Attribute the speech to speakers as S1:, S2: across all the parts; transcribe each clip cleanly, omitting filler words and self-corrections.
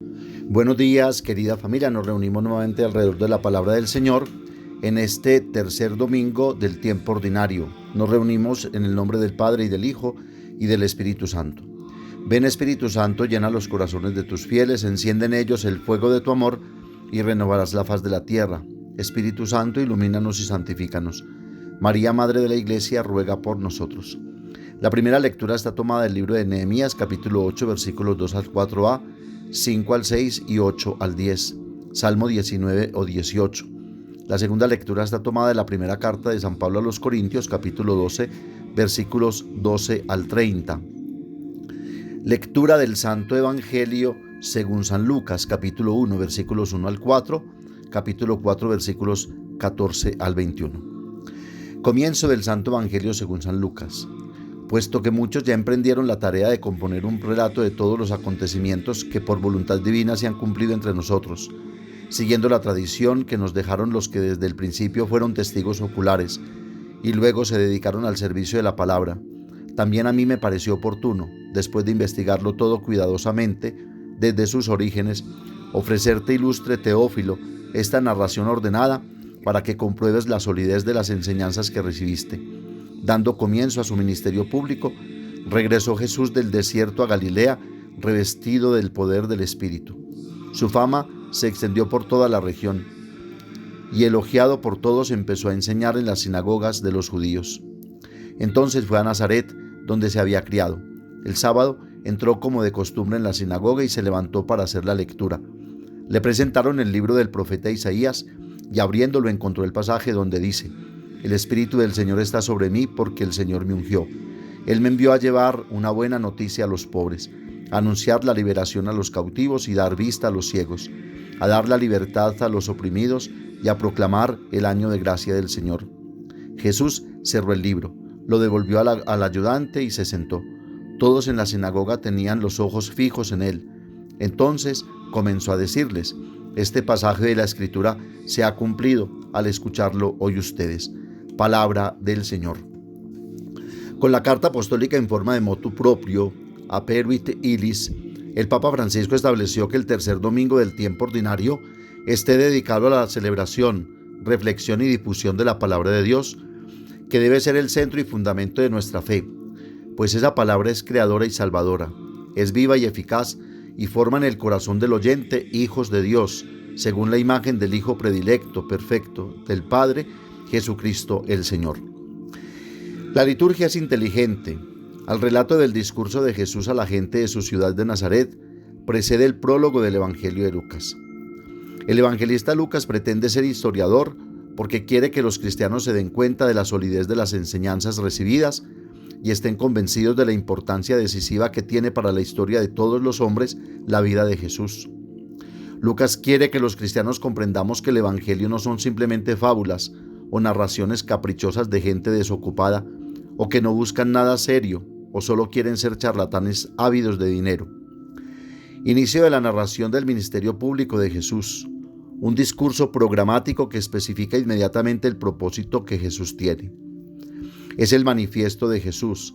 S1: Buenos días, querida familia. Nos reunimos nuevamente alrededor de la palabra del Señor en este tercer domingo del tiempo ordinario. Nos reunimos en el nombre del Padre y del Hijo y del Espíritu Santo. Ven, Espíritu Santo, llena los corazones de tus fieles, enciende en ellos el fuego de tu amor y renovarás la faz de la tierra. Espíritu Santo, ilumínanos y santifícanos. María, Madre de la Iglesia, ruega por nosotros. La primera lectura está tomada del libro de Nehemías, capítulo 8, versículos 2 al 4a, 5 al 6 y 8 al 10, Salmo 19 o 18. La segunda lectura está tomada de la primera carta de San Pablo a los Corintios, capítulo 12, versículos 12 al 30. Lectura del Santo Evangelio según San Lucas, capítulo 1, versículos 1 al 4, capítulo 4, versículos 14 al 21. Comienzo del Santo Evangelio según San Lucas. Puesto que muchos ya emprendieron la tarea de componer un relato de todos los acontecimientos que por voluntad divina se han cumplido entre nosotros, siguiendo la tradición que nos dejaron los que desde el principio fueron testigos oculares y luego se dedicaron al servicio de la palabra, también a mí me pareció oportuno, después de investigarlo todo cuidadosamente, desde sus orígenes, ofrecerte, ilustre Teófilo, esta narración ordenada para que compruebes la solidez de las enseñanzas que recibiste. Dando comienzo a su ministerio público, regresó Jesús del desierto a Galilea, revestido del poder del Espíritu. Su fama se extendió por toda la región, y elogiado por todos empezó a enseñar en las sinagogas de los judíos. Entonces fue a Nazaret, donde se había criado. El sábado entró como de costumbre en la sinagoga y se levantó para hacer la lectura. Le presentaron el libro del profeta Isaías, y abriéndolo encontró el pasaje donde dice: El Espíritu del Señor está sobre mí porque el Señor me ungió. Él me envió a llevar una buena noticia a los pobres, a anunciar la liberación a los cautivos y dar vista a los ciegos, a dar la libertad a los oprimidos y a proclamar el año de gracia del Señor. Jesús cerró el libro, lo devolvió al ayudante y se sentó. Todos en la sinagoga tenían los ojos fijos en él. Entonces comenzó a decirles: Este pasaje de la Escritura se ha cumplido al escucharlo hoy ustedes. Palabra del Señor. Con la carta apostólica en forma de motu proprio, Aperuit Illis, el Papa Francisco estableció que el tercer domingo del tiempo ordinario esté dedicado a la celebración, reflexión y difusión de la palabra de Dios, que debe ser el centro y fundamento de nuestra fe, pues esa palabra es creadora y salvadora, es viva y eficaz y forma en el corazón del oyente hijos de Dios, según la imagen del Hijo predilecto, perfecto, del Padre, Jesucristo el Señor. La liturgia es inteligente. Al relato del discurso de Jesús a la gente de su ciudad de Nazaret, precede el prólogo del Evangelio de Lucas. El evangelista Lucas pretende ser historiador porque quiere que los cristianos se den cuenta de la solidez de las enseñanzas recibidas y estén convencidos de la importancia decisiva que tiene para la historia de todos los hombres la vida de Jesús. Lucas quiere que los cristianos comprendamos que el Evangelio no son simplemente fábulas o narraciones caprichosas de gente desocupada o que no buscan nada serio o solo quieren ser charlatanes ávidos de dinero. Inicio de la narración del ministerio público de Jesús, un discurso programático que especifica inmediatamente el propósito que Jesús tiene. Es el manifiesto de Jesús.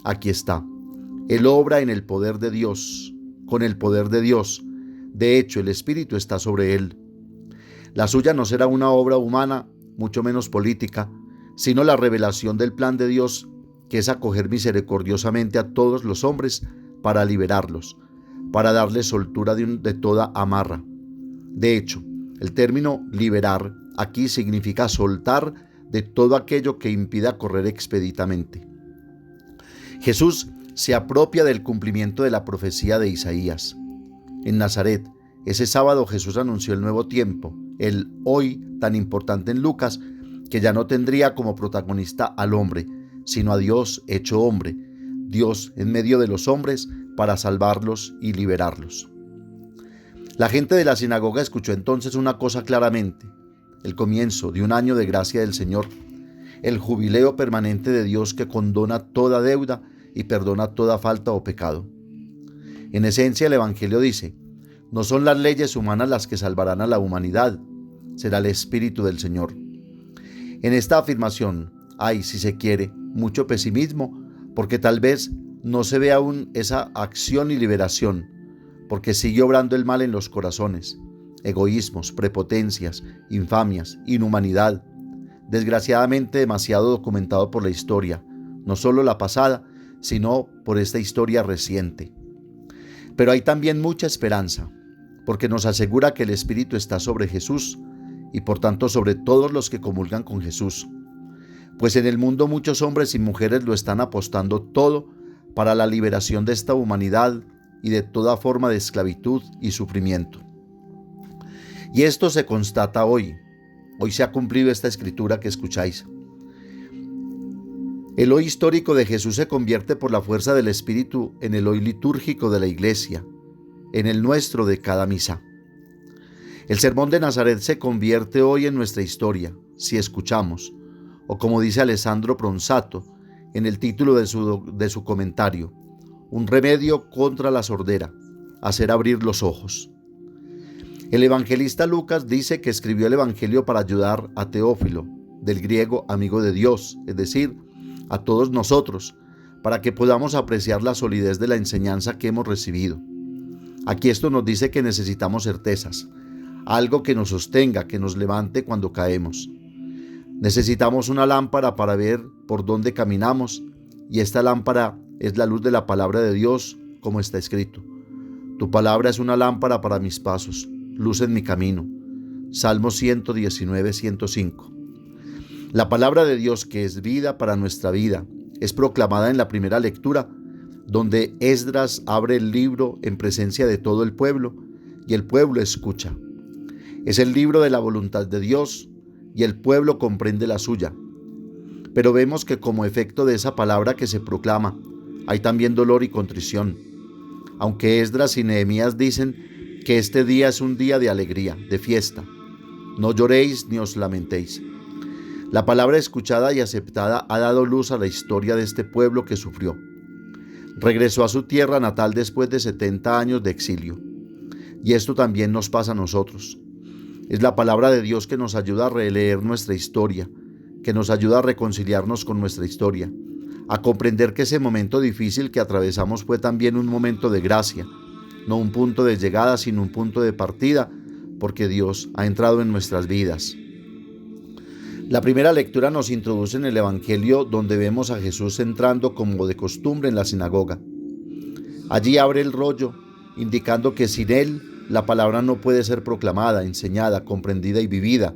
S1: Aquí está. Él obra en el poder de Dios, con el poder de Dios. De hecho, el Espíritu está sobre él. La suya no será una obra humana, mucho menos política, sino la revelación del plan de Dios, que es acoger misericordiosamente a todos los hombres para liberarlos, para darles soltura de toda amarra. De hecho, el término liberar aquí significa soltar de todo aquello que impida correr expeditamente. Jesús se apropia del cumplimiento de la profecía de Isaías. En Nazaret, ese sábado Jesús anunció el nuevo tiempo, el hoy tan importante en Lucas, que ya no tendría como protagonista al hombre, sino a Dios hecho hombre, Dios en medio de los hombres para salvarlos y liberarlos. La gente de la sinagoga escuchó entonces una cosa claramente: el comienzo de un año de gracia del Señor, el jubileo permanente de Dios que condona toda deuda y perdona toda falta o pecado. En esencia, el Evangelio dice: no son las leyes humanas las que salvarán a la humanidad, será el Espíritu del Señor. En esta afirmación hay, si se quiere, mucho pesimismo, porque tal vez no se ve aún esa acción y liberación, porque sigue obrando el mal en los corazones, egoísmos, prepotencias, infamias, inhumanidad, desgraciadamente demasiado documentado por la historia, no solo la pasada, sino por esta historia reciente. Pero hay también mucha esperanza, porque nos asegura que el Espíritu está sobre Jesús y por tanto sobre todos los que comulgan con Jesús. Pues en el mundo muchos hombres y mujeres lo están apostando todo para la liberación de esta humanidad y de toda forma de esclavitud y sufrimiento. Y esto se constata hoy. Hoy se ha cumplido esta escritura que escucháis. El hoy histórico de Jesús se convierte por la fuerza del Espíritu en el hoy litúrgico de la Iglesia, en el nuestro de cada misa. El sermón de Nazaret se convierte hoy en nuestra historia, si escuchamos, o como dice Alessandro Pronsato en el título de su comentario, un remedio contra la sordera, hacer abrir los ojos. El evangelista Lucas dice que escribió el Evangelio para ayudar a Teófilo, del griego amigo de Dios, es decir, a todos nosotros, para que podamos apreciar la solidez de la enseñanza que hemos recibido. Aquí esto nos dice que necesitamos certezas, algo que nos sostenga, que nos levante cuando caemos. Necesitamos una lámpara para ver por dónde caminamos, y esta lámpara es la luz de la palabra de Dios, como está escrito. Tu palabra es una lámpara para mis pasos, luz en mi camino. Salmo 119, 105. La palabra de Dios, que es vida para nuestra vida, es proclamada en la primera lectura, donde Esdras abre el libro en presencia de todo el pueblo, y el pueblo escucha. Es el libro de la voluntad de Dios, y el pueblo comprende la suya. Pero vemos que como efecto de esa palabra que se proclama, hay también dolor y contrición. Aunque Esdras y Nehemías dicen que este día es un día de alegría, de fiesta. No lloréis ni os lamentéis. La palabra escuchada y aceptada ha dado luz a la historia de este pueblo que sufrió. Regresó a su tierra natal después de 70 años de exilio. Y esto también nos pasa a nosotros. Es la palabra de Dios que nos ayuda a releer nuestra historia, que nos ayuda a reconciliarnos con nuestra historia, a comprender que ese momento difícil que atravesamos fue también un momento de gracia, no un punto de llegada, sino un punto de partida, porque Dios ha entrado en nuestras vidas. La primera lectura nos introduce en el Evangelio, donde vemos a Jesús entrando como de costumbre en la sinagoga. Allí abre el rollo, indicando que sin él la palabra no puede ser proclamada, enseñada, comprendida y vivida,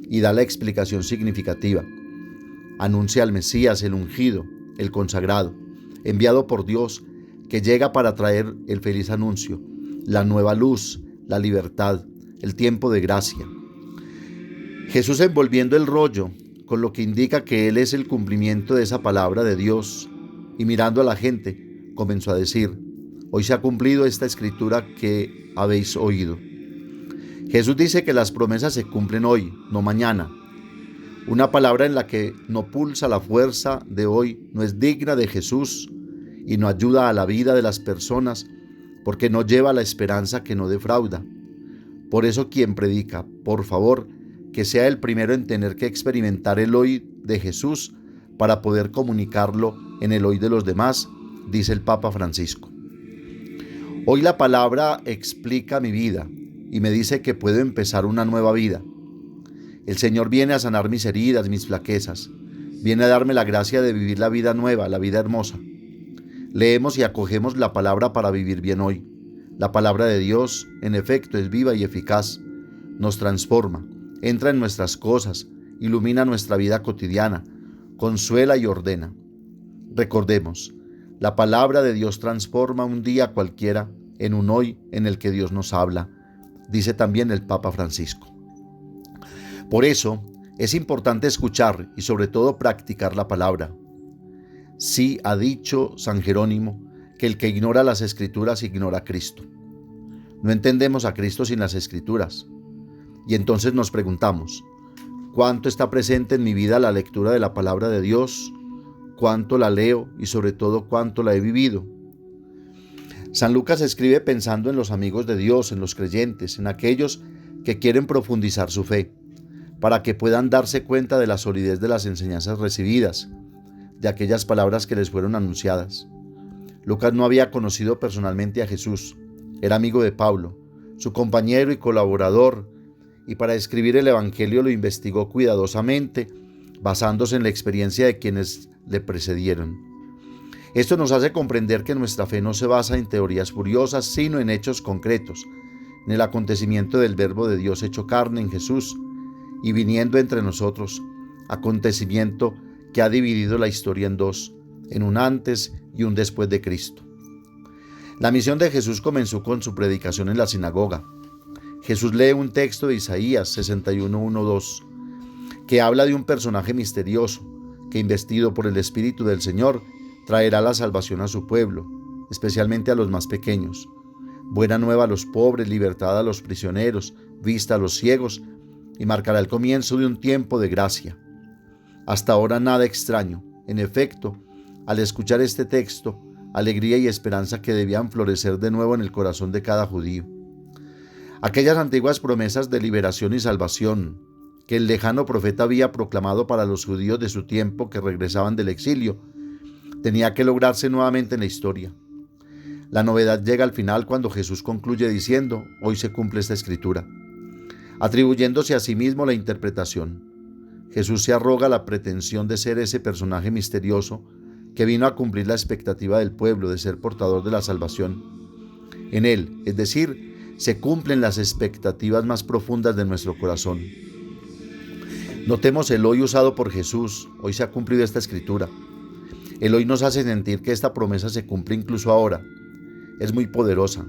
S1: y da la explicación significativa. Anuncia al Mesías, el ungido, el consagrado, enviado por Dios, que llega para traer el feliz anuncio, la nueva luz, la libertad, el tiempo de gracia. Jesús envolviendo el rollo, con lo que indica que Él es el cumplimiento de esa palabra de Dios, y mirando a la gente, comenzó a decir: hoy se ha cumplido esta escritura que habéis oído. Jesús dice que las promesas se cumplen hoy, no mañana. Una palabra en la que no pulsa la fuerza de hoy no es digna de Jesús y no ayuda a la vida de las personas, porque no lleva la esperanza que no defrauda. Por eso quien predica, por favor, que sea el primero en tener que experimentar el hoy de Jesús para poder comunicarlo en el hoy de los demás, dice el Papa Francisco. Hoy la palabra explica mi vida y me dice que puedo empezar una nueva vida. El Señor viene a sanar mis heridas, mis flaquezas. Viene a darme la gracia de vivir la vida nueva, la vida hermosa. Leemos y acogemos la palabra para vivir bien hoy. La palabra de Dios, en efecto, es viva y eficaz. Nos transforma, entra en nuestras cosas, ilumina nuestra vida cotidiana, consuela y ordena. Recordemos, la palabra de Dios transforma un día cualquiera en un hoy en el que Dios nos habla, dice también el Papa Francisco. Por eso, es importante escuchar y sobre todo practicar la palabra. Sí ha dicho San Jerónimo que el que ignora las Escrituras ignora a Cristo. No entendemos a Cristo sin las Escrituras. Y entonces nos preguntamos, ¿cuánto está presente en mi vida la lectura de la palabra de Dios? ¿Cuánto la leo y sobre todo cuánto la he vivido? San Lucas escribe pensando en los amigos de Dios, en los creyentes, en aquellos que quieren profundizar su fe, para que puedan darse cuenta de la solidez de las enseñanzas recibidas, de aquellas palabras que les fueron anunciadas. Lucas no había conocido personalmente a Jesús, Era amigo de Pablo, su compañero y colaborador, y para escribir el Evangelio lo investigó cuidadosamente, basándose en la experiencia de quienes le precedieron. Esto nos hace comprender que nuestra fe no se basa en teorías furiosas, sino en hechos concretos, en el acontecimiento del Verbo de Dios hecho carne en Jesús y viniendo entre nosotros, acontecimiento que ha dividido la historia en dos, en un antes y un después de Cristo. La misión de Jesús comenzó con su predicación en la sinagoga. Jesús lee un texto de Isaías 61:1-2, que habla de un personaje misterioso que, investido por el Espíritu del Señor, traerá la salvación a su pueblo, especialmente a los más pequeños. Buena nueva a los pobres, libertad a los prisioneros, vista a los ciegos, y marcará el comienzo de un tiempo de gracia. Hasta ahora nada extraño. En efecto, al escuchar este texto, alegría y esperanza que debían florecer de nuevo en el corazón de cada judío. Aquellas antiguas promesas de liberación y salvación que el lejano profeta había proclamado para los judíos de su tiempo que regresaban del exilio, tenía que lograrse nuevamente en la historia. La novedad llega al final cuando Jesús concluye diciendo: hoy se cumple esta escritura, atribuyéndose a sí mismo la interpretación. Jesús se arroga la pretensión de ser ese personaje misterioso que vino a cumplir la expectativa del pueblo de ser portador de la salvación. En él, es decir, se cumplen las expectativas más profundas de nuestro corazón. Notemos el hoy usado por Jesús. Hoy se ha cumplido esta escritura. El hoy nos hace sentir que esta promesa se cumple incluso ahora. Es muy poderosa.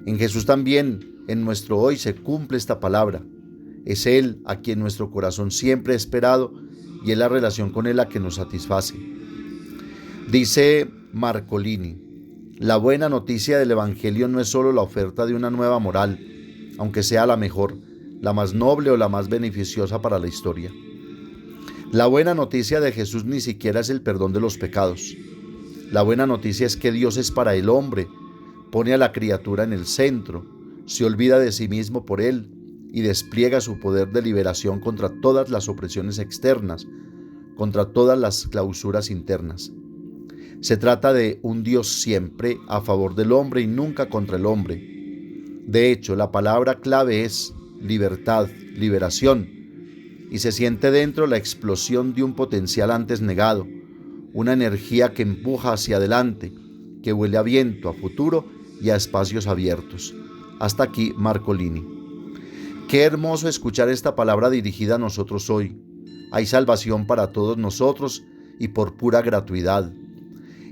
S1: En Jesús también, en nuestro hoy, se cumple esta palabra. Es Él a quien nuestro corazón siempre ha esperado y es la relación con Él la que nos satisface. Dice Marcolini: la buena noticia del Evangelio no es solo la oferta de una nueva moral, aunque sea la mejor, la más noble o la más beneficiosa para la historia. La buena noticia de Jesús ni siquiera es el perdón de los pecados. La buena noticia es que Dios es para el hombre, pone a la criatura en el centro, se olvida de sí mismo por él y despliega su poder de liberación contra todas las opresiones externas, contra todas las clausuras internas. Se trata de un Dios siempre a favor del hombre y nunca contra el hombre. De hecho, la palabra clave es libertad, liberación, y se siente dentro la explosión de un potencial antes negado, una energía que empuja hacia adelante, que huele a viento, a futuro y a espacios abiertos. Hasta aquí Marcolini. Qué hermoso escuchar esta palabra dirigida a nosotros hoy. Hay salvación para todos nosotros y por pura gratuidad.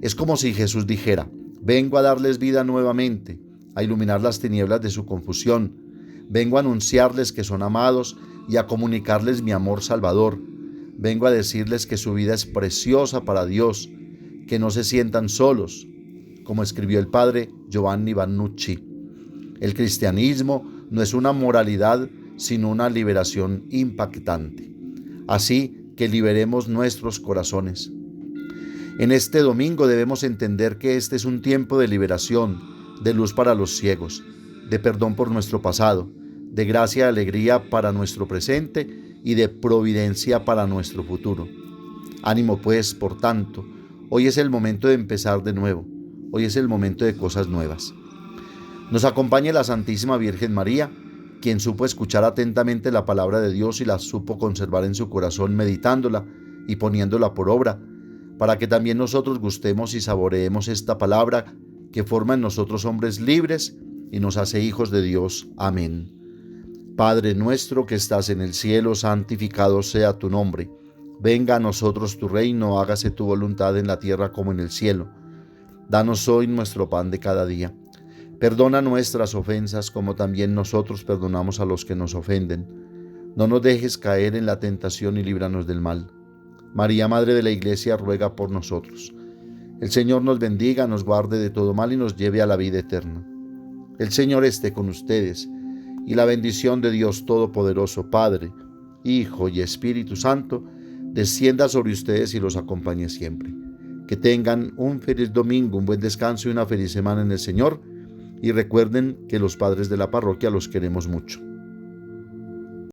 S1: Es como si Jesús dijera: vengo a darles vida nuevamente, a iluminar las tinieblas de su confusión. Vengo a anunciarles que son amados y a comunicarles mi amor salvador. Vengo a decirles que su vida es preciosa para Dios, que no se sientan solos, como escribió el padre Giovanni Vannucci. El cristianismo no es una moralidad, sino una liberación impactante. Así que liberemos nuestros corazones. En este domingo debemos entender que este es un tiempo de liberación, de luz para los ciegos, de perdón por nuestro pasado, de gracia y alegría para nuestro presente y de providencia para nuestro futuro. Ánimo pues, por tanto, hoy es el momento de empezar de nuevo, hoy es el momento de cosas nuevas. Nos acompañe la Santísima Virgen María, quien supo escuchar atentamente la palabra de Dios y la supo conservar en su corazón meditándola y poniéndola por obra, para que también nosotros gustemos y saboreemos esta palabra que forma en nosotros hombres libres y nos hace hijos de Dios. Amén. Padre nuestro que estás en el cielo, santificado sea tu nombre. Venga a nosotros tu reino, hágase tu voluntad en la tierra como en el cielo. Danos hoy nuestro pan de cada día. Perdona nuestras ofensas como también nosotros perdonamos a los que nos ofenden. No nos dejes caer en la tentación y líbranos del mal. María, Madre de la Iglesia, ruega por nosotros. El Señor nos bendiga, nos guarde de todo mal y nos lleve a la vida eterna. El Señor esté con ustedes, y la bendición de Dios Todopoderoso, Padre, Hijo y Espíritu Santo, descienda sobre ustedes y los acompañe siempre. Que tengan un feliz domingo, un buen descanso y una feliz semana en el Señor, y recuerden que los padres de la parroquia los queremos mucho.